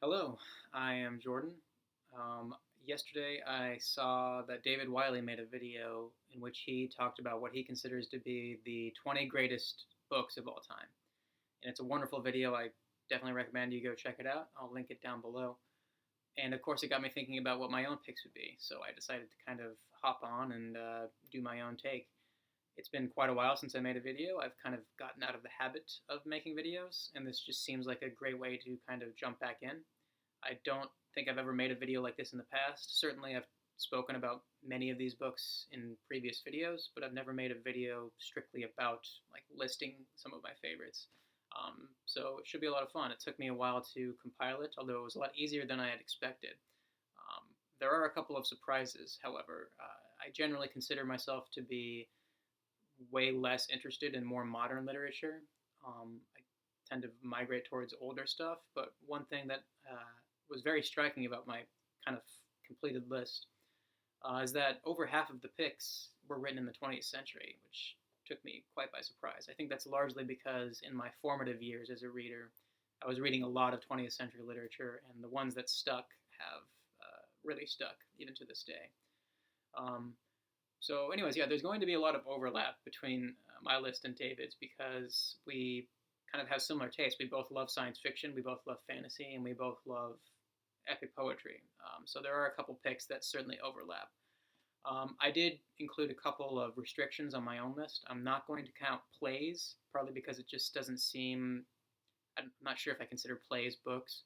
Hello, I am Jordan. Yesterday I saw that David Wiley made a video in which he talked about what he considers to be the 20 greatest books of all time. And it's a wonderful video. I definitely recommend you go check it out. I'll link it down below. And of course, it got me thinking about what my own picks would be. So I decided to kind of hop on and do my own take. It's been quite a while since I made a video. I've kind of gotten out of the habit of making videos, and this just seems like a great way to kind of jump back in. I don't think I've ever made a video like this in the past. Certainly, I've spoken about many of these books in previous videos, but I've never made a video strictly about like listing some of my favorites. So it should be a lot of fun. It took me a while to compile it, although it was a lot easier than I had expected. There are a couple of surprises, however. I generally consider myself to be way less interested in more modern literature. I tend to migrate towards older stuff, but one thing that was very striking about my kind of completed list is that over half of the picks were written in the 20th century, which took me quite by surprise. I think that's largely because in my formative years as a reader, I was reading a lot of 20th century literature, and the ones that stuck have really stuck even to this day. Um, so, anyways, yeah, there's going to be a lot of overlap between my list and David's because we kind of have similar tastes. We both love science fiction, we both love fantasy, and we both love epic poetry. So there are a couple picks that certainly overlap. I did include a couple of restrictions on my own list. I'm not going to count plays, partly because it just doesn't seem. I'm not sure if I consider plays books,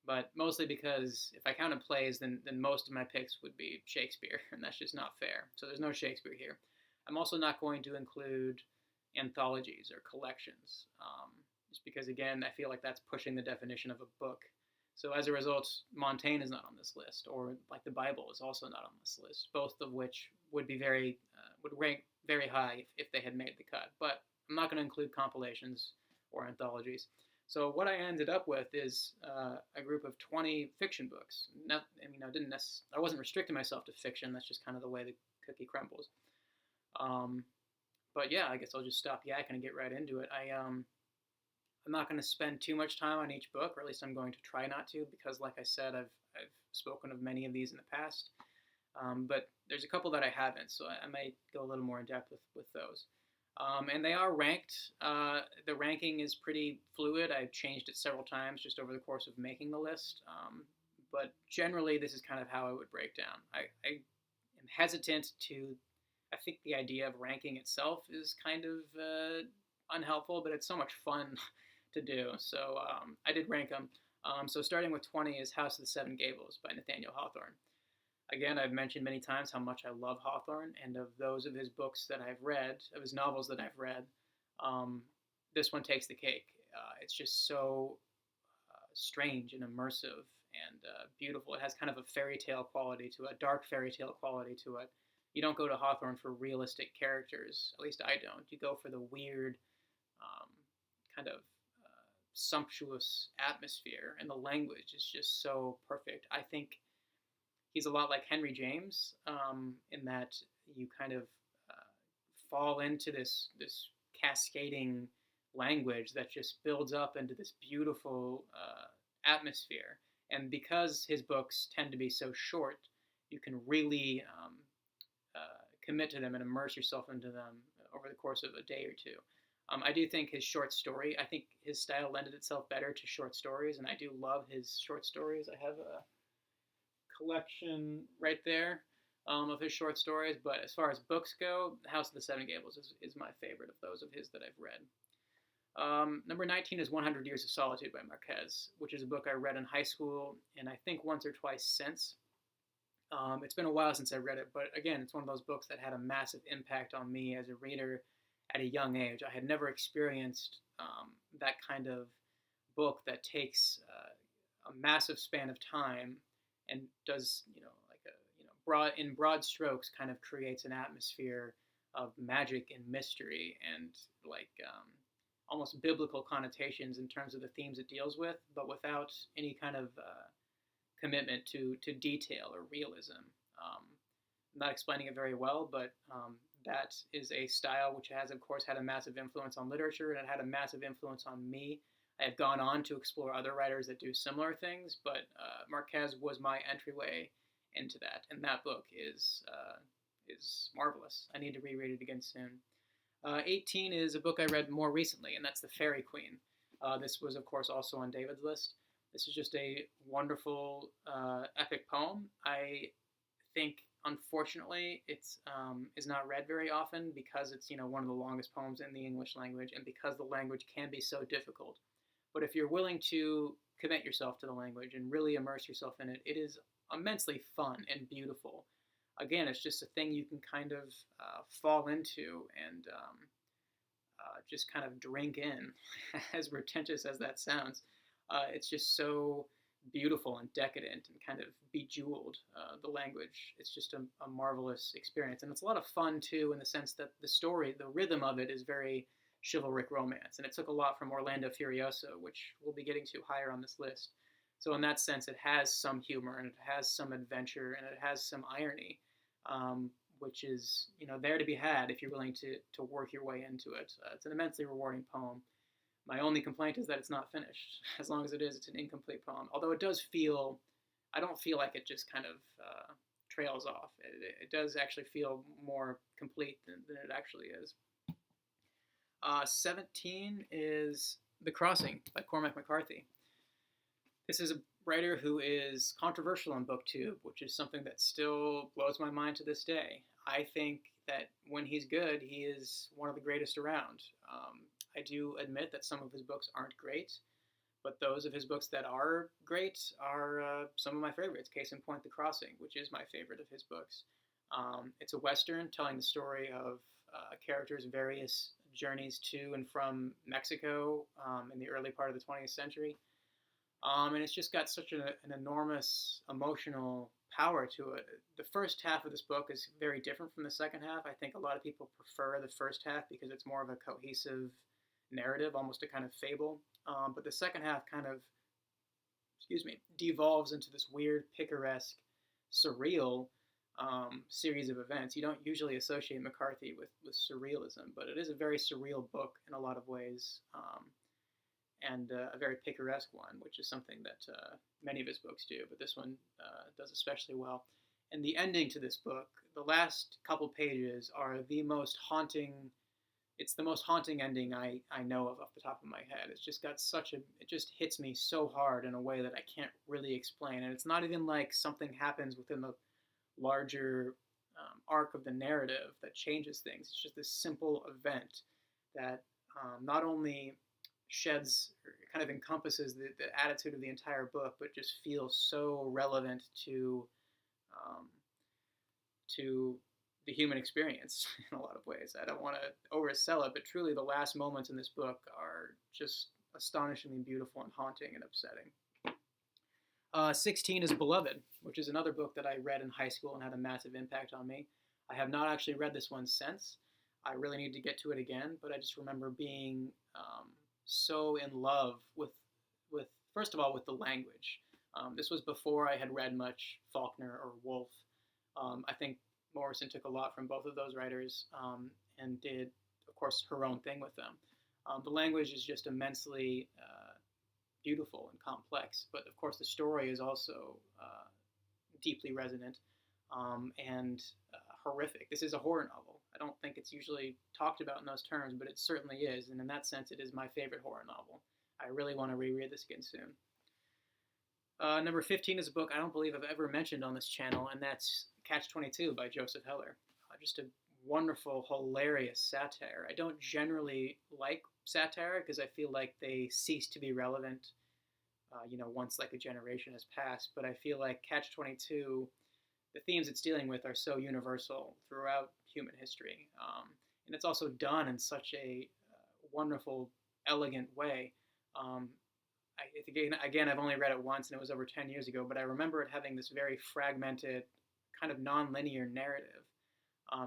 but mostly because if I counted plays, then most of my picks would be Shakespeare, and that's just not fair. So there's no Shakespeare here. I'm also not going to include anthologies or collections, just because, again, I feel like that's pushing the definition of a book. So as a result, Montaigne is not on this list, or like the Bible is also not on this list, both of which would be would rank very high if they had made the cut. But I'm not going to include compilations or anthologies. So what I ended up with is a group of 20 fiction books. Not, I mean, I wasn't restricting myself to fiction. That's just kind of the way the cookie crumbles. Um, but yeah, I guess I'll just stop yakking and get right into it. I'm not going to spend too much time on each book, or at least I'm going to try not to, because, like I said, I've spoken of many of these in the past. But there's a couple that I haven't, so I might go a little more in depth with those. And they are ranked. The ranking is pretty fluid. I've changed it several times just over the course of making the list. But generally, this is kind of how I would break down. I am hesitant to. I think the idea of ranking itself is kind of unhelpful, but it's so much fun to do. So I did rank them. So starting with 20 is House of the Seven Gables by Nathaniel Hawthorne. Again, I've mentioned many times how much I love Hawthorne, and of those of his books that I've read, of his novels that I've read, this one takes the cake. It's just so strange and immersive and beautiful. It has kind of a fairy tale quality to it, a dark fairy tale quality to it. You don't go to Hawthorne for realistic characters, at least I don't. You go for the weird, um, kind of sumptuous atmosphere, and the language is just so perfect. I think he's a lot like Henry James in that you kind of fall into this cascading language that just builds up into this beautiful atmosphere. And because his books tend to be so short, you can really commit to them and immerse yourself into them over the course of a day or two. I do think his short story, I think his style lended itself better to short stories, and I do love his short stories. I have a collection right there of his short stories, but as far as books go, House of the Seven Gables is my favorite of those of his that I've read. Number 19 is 100 Years of Solitude by Marquez, which is a book I read in high school, and I think once or twice since. It's been a while since I read it, but again, it's one of those books that had a massive impact on me as a reader at a young age. I had never experienced that kind of book that takes a massive span of time and does, like in broad strokes, kind of creates an atmosphere of magic and mystery and like almost biblical connotations in terms of the themes it deals with, but without any kind of commitment to detail or realism. I'm not explaining it very well, but that is a style which has, of course, had a massive influence on literature, and it had a massive influence on me. I have gone on to explore other writers that do similar things, but Marquez was my entryway into that, and that book is marvelous. I need to reread it again soon. 18 is a book I read more recently, and that's The Faerie Queen. This was, of course, also on David's list. This is just a wonderful epic poem. I think, unfortunately, it's is not read very often because it's one of the longest poems in the English language, and because the language can be so difficult. But if you're willing to commit yourself to the language and really immerse yourself in it, it is immensely fun and beautiful. Again, it's just a thing you can kind of fall into and just kind of drink in, as pretentious as that sounds. It's just so beautiful and decadent and kind of bejeweled, the language. It's just a marvelous experience. And it's a lot of fun, too, in the sense that the story, the rhythm of it is very chivalric romance. And it took a lot from Orlando Furioso, which we'll be getting to higher on this list. So in that sense, it has some humor and it has some adventure and it has some irony, which is there to be had if you're willing to work your way into it. It's an immensely rewarding poem. My only complaint is that it's not finished. As long as it is, it's an incomplete poem. Although it does feel, I don't feel like it just kind of trails off. It does actually feel more complete than it actually is. 17 is The Crossing by Cormac McCarthy. This is a writer who is controversial in BookTube, which is something that still blows my mind to this day. I think that when he's good, he is one of the greatest around. I do admit that some of his books aren't great, but those of his books that are great are some of my favorites. Case in point, The Crossing, which is my favorite of his books. It's a Western telling the story of characters' various journeys to and from Mexico in the early part of the 20th century. And it's just got such an enormous emotional power to it. The first half of this book is very different from the second half. I think a lot of people prefer the first half because it's more of a cohesive narrative, almost a kind of fable. But the second half kind of, devolves into this weird, picaresque, surreal series of events. You don't usually associate McCarthy with surrealism, but it is a very surreal book in a lot of ways. And a very picaresque one, which is something that many of his books do, but this one does especially well. And the ending to this book, the last couple pages are the most haunting, it's the most haunting ending I know of off the top of my head. It's just got it just hits me so hard in a way that I can't really explain. And it's not even like something happens within the larger arc of the narrative that changes things. It's just this simple event that not only sheds or kind of encompasses the attitude of the entire book, but just feels so relevant to the human experience in a lot of ways. I don't want to oversell it, but truly the last moments in this book are just astonishingly beautiful and haunting and upsetting. 16 is Beloved, which is another book that I read in high school and had a massive impact on me. I have not actually read this one since. I really need to get to it again, but I just remember being so in love with first of all, with the language. This was before I had read much Faulkner or Woolf. I think Morrison took a lot from both of those writers and did, of course, her own thing with them. The language is just immensely beautiful and complex, but of course the story is also deeply resonant and horrific. This is a horror novel. I don't think it's usually talked about in those terms, but it certainly is, and in that sense it is my favorite horror novel. I really want to reread this again soon. Number 15 is a book I don't believe I've ever mentioned on this channel, and that's Catch-22 by Joseph Heller. Just a wonderful, hilarious satire. I don't generally like satire because I feel like they cease to be relevant, once like a generation has passed, but I feel like Catch-22, the themes it's dealing with are so universal throughout human history. And it's also done in such a wonderful, elegant way. Again, I've only read it once, and it was over 10 years ago, but I remember it having this very fragmented, kind of non-linear narrative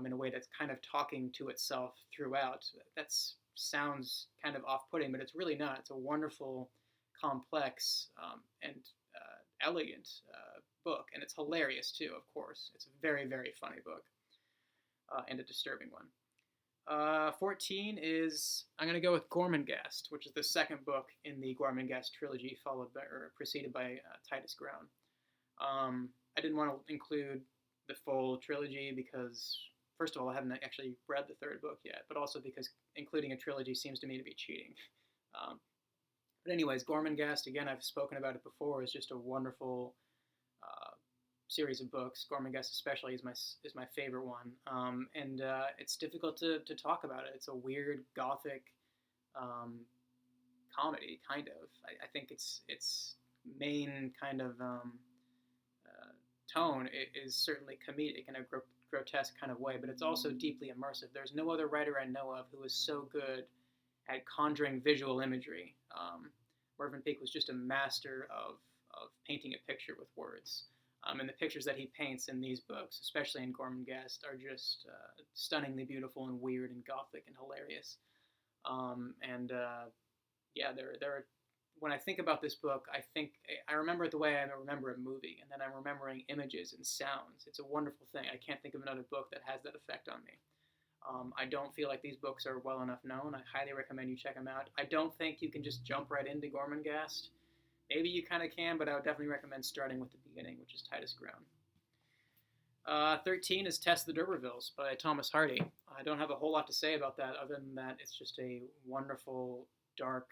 in a way that's kind of talking to itself throughout. That sounds kind of off-putting, but it's really not. It's a wonderful, complex, and elegant book, and it's hilarious too, of course. It's a very, very funny book, and a disturbing one. 14 is, I'm going to go with Gormenghast, which is the second book in the Gormenghast trilogy, followed by, or preceded by Titus Ground. I didn't want to include the full trilogy because, first of all, I haven't actually read the third book yet, but also because including a trilogy seems to me to be cheating. Um, but anyways, Gormenghast, again, I've spoken about it before, is just a wonderful series of books. Gormenghast especially is my favorite one, and it's difficult to talk about it. It's a weird gothic comedy, kind of. I think its main kind of tone is certainly comedic in a grotesque kind of way, but it's also deeply immersive. There's no other writer I know of who is so good at conjuring visual imagery. Mervyn Peake was just a master of painting a picture with words. And the pictures that he paints in these books, especially in Gormenghast, are just stunningly beautiful and weird and gothic and hilarious. Yeah, there are. When I think about this book, I remember it the way I remember a movie, and then I'm remembering images and sounds. It's a wonderful thing. I can't think of another book that has that effect on me. I don't feel like these books are well enough known. I highly recommend you check them out. I don't think you can just jump right into Gormenghast. Maybe you kind of can, but I would definitely recommend starting with the beginning, which is Titus Ground. 13 is Tess the Derbervilles by Thomas Hardy. I don't have a whole lot to say about that other than that it's just a wonderful, dark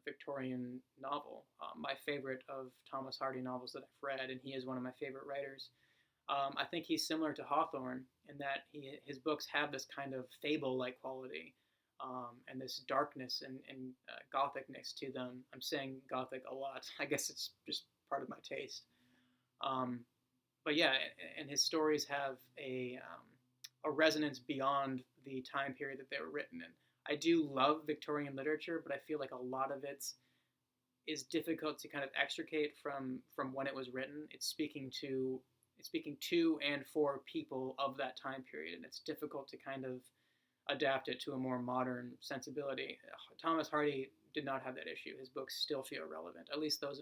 Victorian novel. My favorite of Thomas Hardy novels that I've read, and he is one of my favorite writers. I think he's similar to Hawthorne in that his books have this kind of fable-like quality. And this darkness and gothicness to them. I'm saying gothic a lot. I guess it's just part of my taste. But yeah, and his stories have a resonance beyond the time period that they were written in. I do love Victorian literature, but I feel like a lot of it is difficult to kind of extricate from when it was written. It's speaking to and for people of that time period, and it's difficult to kind of adapt it to a more modern sensibility. Thomas Hardy did not have that issue. His books still feel relevant, at least those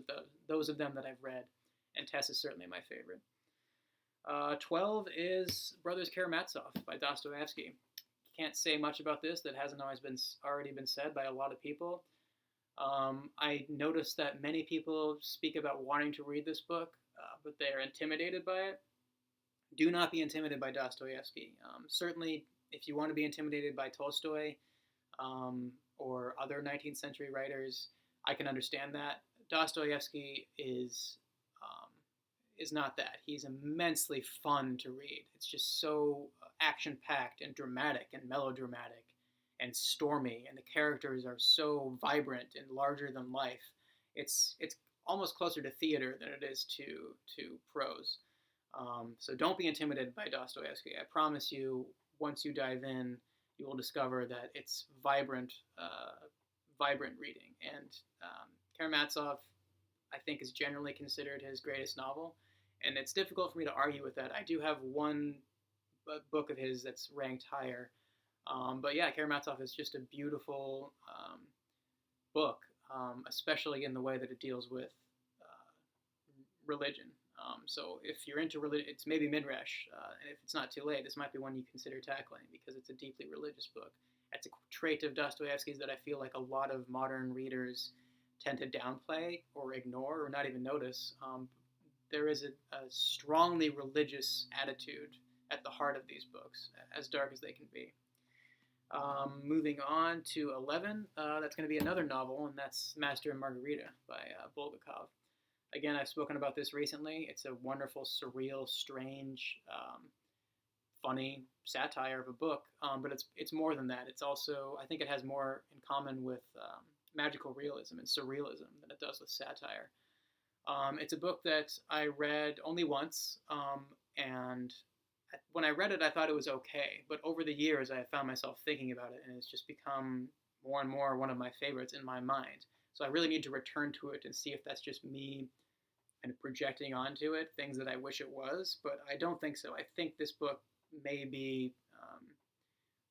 of them that I've read, and Tess is certainly my favorite. 12 is Brothers Karamazov by Dostoevsky. Can't say much about this that hasn't already been said by a lot of people. I noticed that many people speak about wanting to read this book, but they're intimidated by it. Do not be intimidated by Dostoevsky. Certainly, if you want to be intimidated by Tolstoy or other 19th century writers, I can understand that. Dostoevsky is not that. He's immensely fun to read. It's just so action-packed and dramatic and melodramatic and stormy, and the characters are so vibrant and larger than life. It's almost closer to theater than it is to prose. So don't be intimidated by Dostoevsky. I promise you, once you dive in, you will discover that it's vibrant reading. And Karamazov, I think, is generally considered his greatest novel, and it's difficult for me to argue with that. I do have one book of his that's ranked higher, but yeah, Karamazov is just a beautiful book, especially in the way that it deals with religion. So if you're into religion, it's maybe Midrash, and if it's not too late, this might be one you consider tackling because it's a deeply religious book. It's a trait of Dostoevsky's that I feel like a lot of modern readers tend to downplay or ignore or not even notice. There is a strongly religious attitude at the heart of these books, as dark as they can be. Moving on to 11, that's going to be another novel, and that's Master and Margarita by Bulgakov. Again, I've spoken about this recently. It's a wonderful, surreal, strange, funny satire of a book, but it's more than that. It's also, I think it has more in common with magical realism and surrealism than it does with satire. It's a book that I read only once, and when I read it, I thought it was okay, but over the years, I have found myself thinking about it, and it's just become more and more one of my favorites in my mind. So I really need to return to it and see if that's just me kind of projecting onto it things that I wish it was, but I don't think so. I think this book may be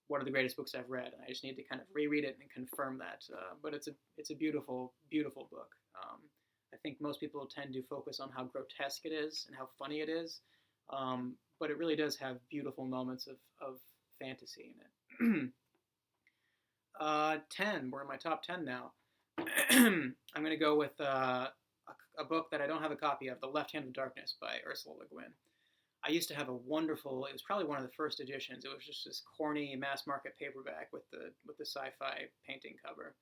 one of the greatest books I've read, and I just need to kind of reread it and confirm that. But it's a beautiful, beautiful book. I think most people tend to focus on how grotesque it is and how funny it is, but it really does have beautiful moments of fantasy in it. 10. We're in my top 10 now. I'm going to go with a book that I don't have a copy of, The Left Hand of Darkness by Ursula Le Guin. I used to have a wonderful. It was probably one of the first editions. It was just this corny mass market paperback with the sci-fi painting cover,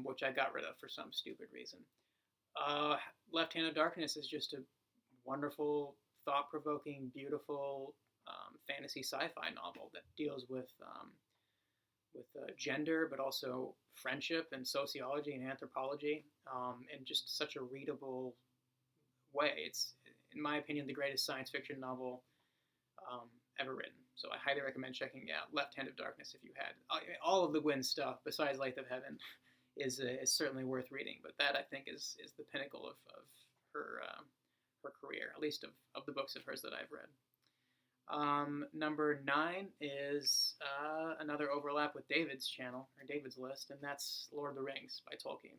which I got rid of for some stupid reason. Uh, Left Hand of Darkness is just a wonderful, thought-provoking, beautiful fantasy sci-fi novel that deals with gender, but also friendship and sociology and anthropology, in just such a readable way. It's, in my opinion, the greatest science fiction novel ever written. So I highly recommend checking out Left Hand of Darkness if you had. All of Le Guin's stuff, besides Light of Heaven, is certainly worth reading. But that, I think, is the pinnacle of her career, at least of the books of hers that I've read. Number 9 is another overlap with David's channel, or David's list, and that's Lord of the Rings by Tolkien.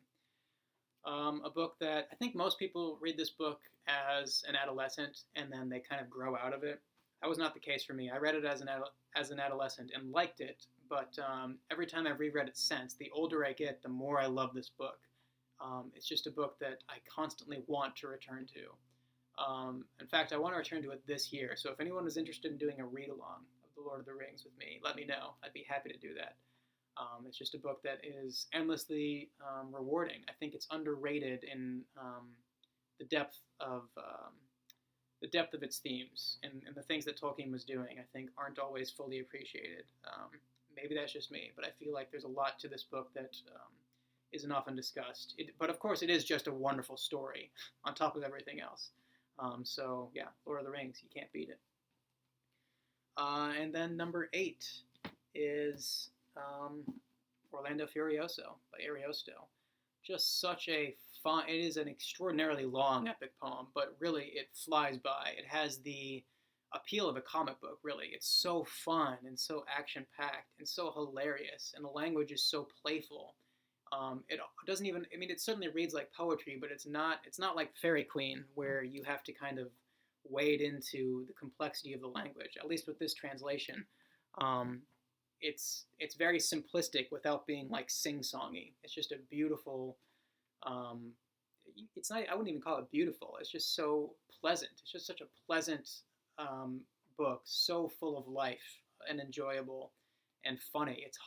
A book that I think most people read this book as an adolescent, and then they kind of grow out of it. That was not the case for me. I read it as an adolescent and liked it, but every time I've reread it since, the older I get, the more I love this book. It's just a book that I constantly want to return to. In fact, I want to return to it this year. So if anyone is interested in doing a read-along of The Lord of the Rings with me, let me know. I'd be happy to do that. It's just a book that is endlessly rewarding. I think it's underrated in the depth of its themes, and the things that Tolkien was doing, I think, aren't always fully appreciated. Maybe that's just me, but I feel like there's a lot to this book that isn't often discussed. But of course, it is just a wonderful story on top of everything else. So yeah, Lord of the Rings, you can't beat it. And then number 8 is Orlando Furioso by Ariosto. Just such a fun. It is an extraordinarily long epic poem, but really it flies by. It has the appeal of a comic book, really. It's so fun and so action-packed and so hilarious, and the language is so playful. It doesn't even. I mean, it certainly reads like poetry, but it's not. It's not like Faerie Queen, where you have to kind of wade into the complexity of the language. At least with this translation, it's very simplistic without being like sing-songy. It's just a beautiful. It's not. I wouldn't even call it beautiful. It's just so pleasant. It's just such a pleasant book, so full of life and enjoyable and funny. It's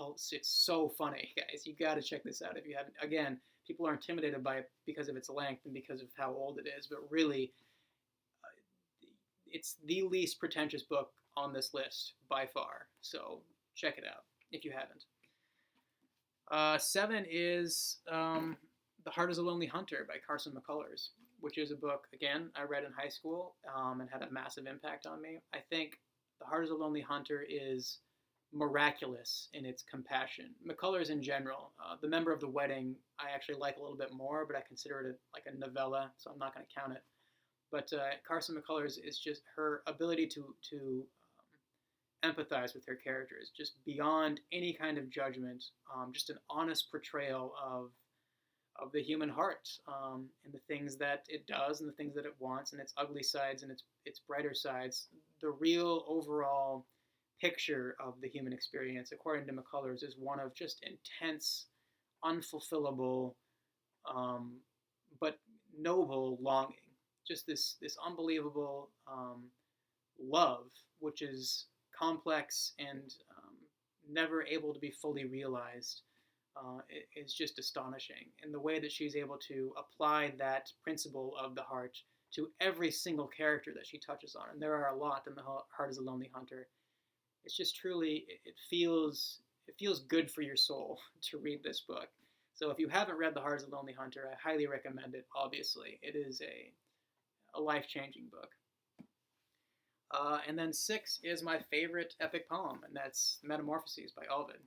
so funny, guys. You got to check this out if you haven't. Again, people are intimidated by it because of its length and because of how old it is, but really, it's the least pretentious book on this list by far. So check it out if you haven't. 7 is The Heart is a Lonely Hunter by Carson McCullers, which is a book, again, I read in high school and had a massive impact on me. I think The Heart is a Lonely Hunter is miraculous in its compassion. McCullers in general, The Member of the Wedding, I actually like a little bit more, but I consider it like a novella, so I'm not going to count it. But Carson McCullers is just her ability to empathize with her characters, just beyond any kind of judgment, just an honest portrayal of the human heart, and the things that it does and the things that it wants, and its ugly sides and its brighter sides. The real overall picture of the human experience, according to McCullers, is one of just intense, unfulfillable, but noble longing. Just this unbelievable love, which is complex and never able to be fully realized, is just astonishing. And the way that she's able to apply that principle of the heart to every single character that she touches on, and there are a lot in The Heart is a Lonely Hunter. It's just truly, it feels good for your soul to read this book. So if you haven't read The Heart is a Lonely Hunter, I highly recommend it, obviously. It is a life-changing book. And then 6 is my favorite epic poem, and that's Metamorphoses by Ovid.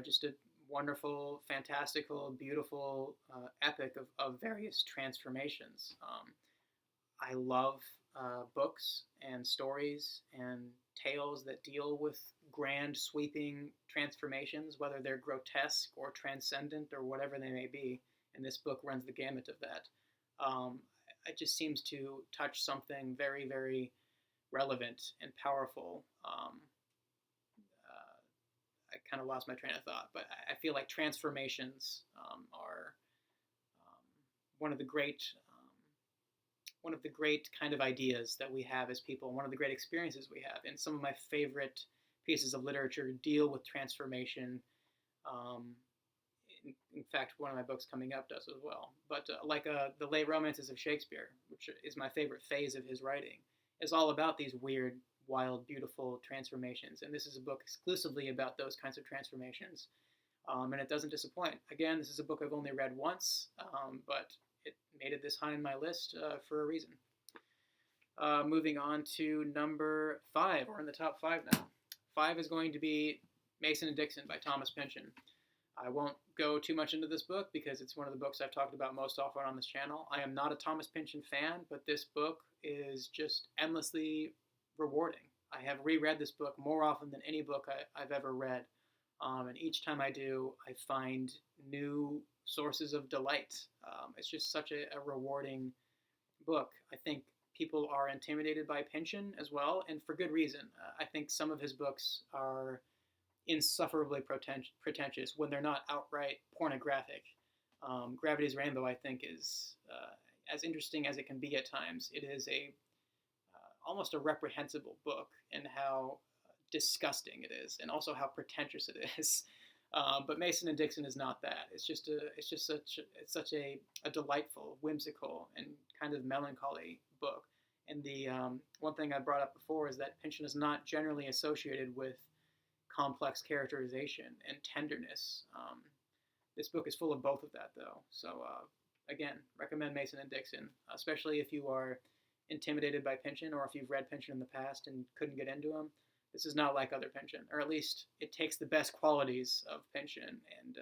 Just a wonderful, fantastical, beautiful epic of various transformations. I love books and stories and tales that deal with grand, sweeping transformations, whether they're grotesque or transcendent or whatever they may be. And this book runs the gamut of that. It just seems to touch something very, very relevant and powerful. kind of lost my train of thought, but I feel like transformations are one of the great one of the great kind of ideas that we have as people, one of the great experiences we have. And some of my favorite pieces of literature deal with transformation. Um, in fact, one of my books coming up does as well. But the late romances of Shakespeare, which is my favorite phase of his writing, is all about these weird, wild, beautiful transformations. And this is a book exclusively about those kinds of transformations. And it doesn't disappoint. Again, this is a book I've only read once, but it made it this high on my list for a reason. Moving on to number 5. We're in the top 5 now. 5 is going to be Mason and Dixon by Thomas Pynchon. I won't go too much into this book because it's one of the books I've talked about most often on this channel. I am not a Thomas Pynchon fan, but this book is just endlessly rewarding. I have reread this book more often than any book I've ever read. And each time I do, I find new sources of delight. It's just such a rewarding book. I think people are intimidated by Pynchon as well, and for good reason. I think some of his books are insufferably pretentious when they're not outright pornographic. Gravity's Rainbow, I think, is as interesting as it can be at times. It is almost a reprehensible book in how disgusting it is, and also how pretentious it is. But Mason and Dixon is not that. It's such a delightful, whimsical, and kind of melancholy book. And the one thing I brought up before is that Pynchon is not generally associated with complex characterization and tenderness. This book is full of both of that, though. So again, recommend Mason and Dixon, especially if you are intimidated by Pynchon, or if you've read Pynchon in the past and couldn't get into him. This is not like other Pynchon, or at least it takes the best qualities of Pynchon and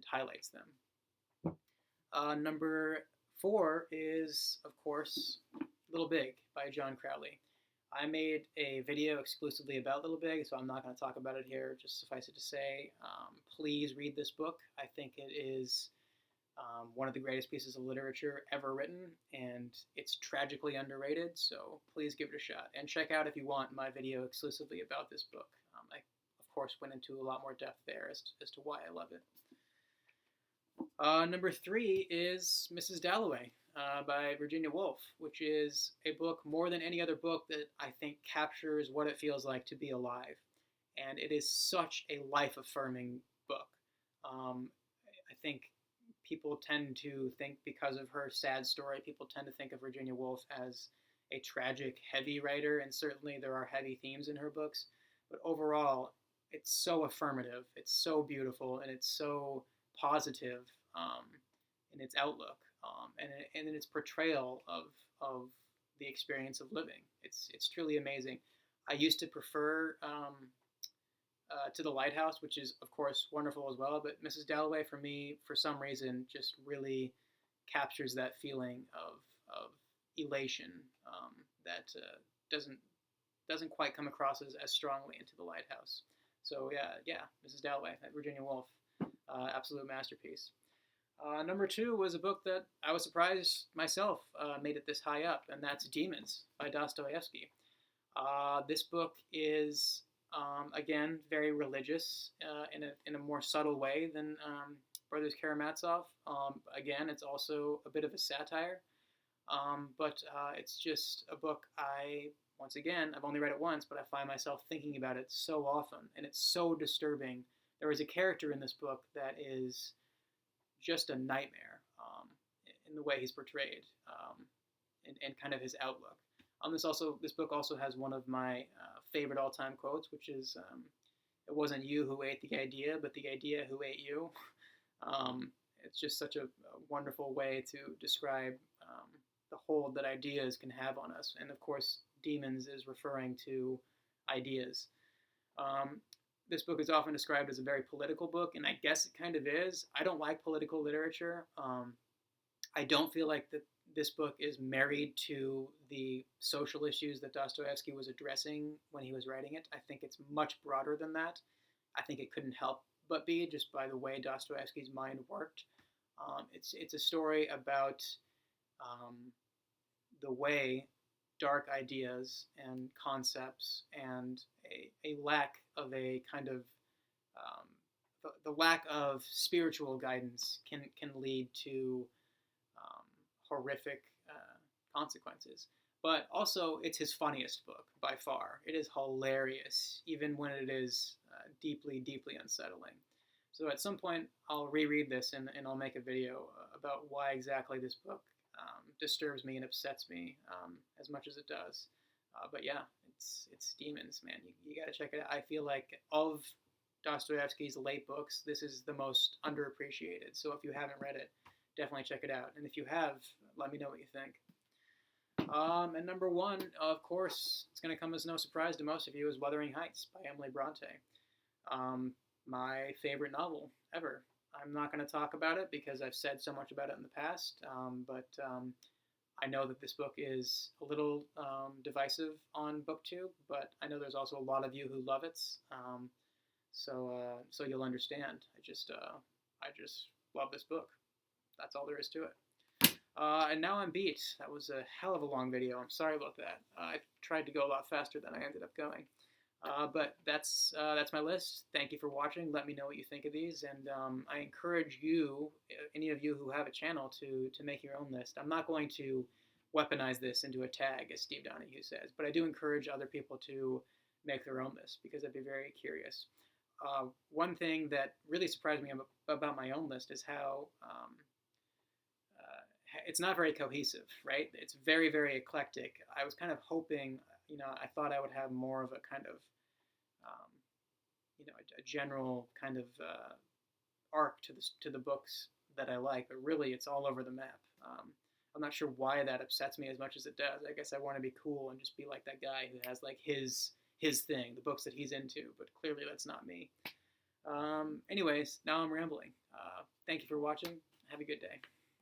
highlights them. Number 4 is, of course, Little Big by John Crowley. I made a video exclusively about Little Big, so I'm not going to talk about it here. Just suffice it to say, please read this book. I think it is one of the greatest pieces of literature ever written, and it's tragically underrated, so please give it a shot. And check out, if you want, my video exclusively about this book. I, of course, went into a lot more depth there as to why I love it. Number 3 is Mrs. Dalloway by Virginia Woolf, which is a book more than any other book that I think captures what it feels like to be alive. And it is such a life-affirming book. I think people tend to think, because of her sad story, people tend to think of Virginia Woolf as a tragic, heavy writer, and certainly there are heavy themes in her books. But overall, it's so affirmative, it's so beautiful, and it's so positive in its outlook, and in its portrayal of the experience of living. It's truly amazing. I used to prefer To the Lighthouse, which is, of course, wonderful as well, but Mrs. Dalloway, for me, for some reason, just really captures that feeling of elation that doesn't quite come across as strongly in To the Lighthouse. So yeah, Mrs. Dalloway, Virginia Woolf, absolute masterpiece. Number 2 was a book that I was surprised myself made it this high up, and that's Demons by Dostoevsky. This book is, again, very religious in a more subtle way than Brothers Karamazov. Again, it's also a bit of a satire, but it's just a book I've only read it once, but I find myself thinking about it so often, and it's so disturbing. There is a character in this book that is just a nightmare in the way he's portrayed, and kind of his outlook. This book also has one of my favorite all-time quotes, which is, "It wasn't you who ate the idea, but the idea who ate you." It's just such a wonderful way to describe the hold that ideas can have on us. And of course, Demons is referring to ideas. This book is often described as a very political book, and I guess it kind of is. I don't like political literature. I don't feel like this book is married to the social issues that Dostoevsky was addressing when he was writing it. I think it's much broader than that. I think it couldn't help but be, just by the way Dostoevsky's mind worked. It's a story about the way dark ideas and concepts and a lack of a kind of the lack of spiritual guidance can lead to horrific consequences. But also, it's his funniest book by far. It is hilarious, even when it is deeply, deeply unsettling. So at some point, I'll reread this and I'll make a video about why exactly this book disturbs me and upsets me as much as it does. But yeah, it's demons, man. You got to check it out. I feel like of Dostoevsky's late books, this is the most underappreciated. So if you haven't read it, definitely check it out. And if you have, let me know what you think. And number one, of course, it's going to come as no surprise to most of you, is Wuthering Heights by Emily Bronte. My favorite novel ever. I'm not going to talk about it because I've said so much about it in the past, but I know that this book is a little divisive on BookTube, but I know there's also a lot of you who love it, so you'll understand. I just love this book. That's all there is to it. And now I'm beat. That was a hell of a long video. I'm sorry about that. I tried to go a lot faster than I ended up going. But that's my list. Thank you for watching. Let me know what you think of these, and I encourage you, any of you who have a channel, to make your own list. I'm not going to weaponize this into a tag, as Steve Donahue says, but I do encourage other people to make their own list because I'd be very curious. One thing that really surprised me about my own list is how it's not very cohesive, right? It's very, very eclectic. I was kind of hoping, I thought I would have more of a kind of, a general kind of arc to the books that I like, but really it's all over the map. I'm not sure why that upsets me as much as it does. I guess I want to be cool and just be like that guy who has like his thing, the books that he's into, but clearly that's not me. Anyways, now I'm rambling. Thank you for watching. Have a good day.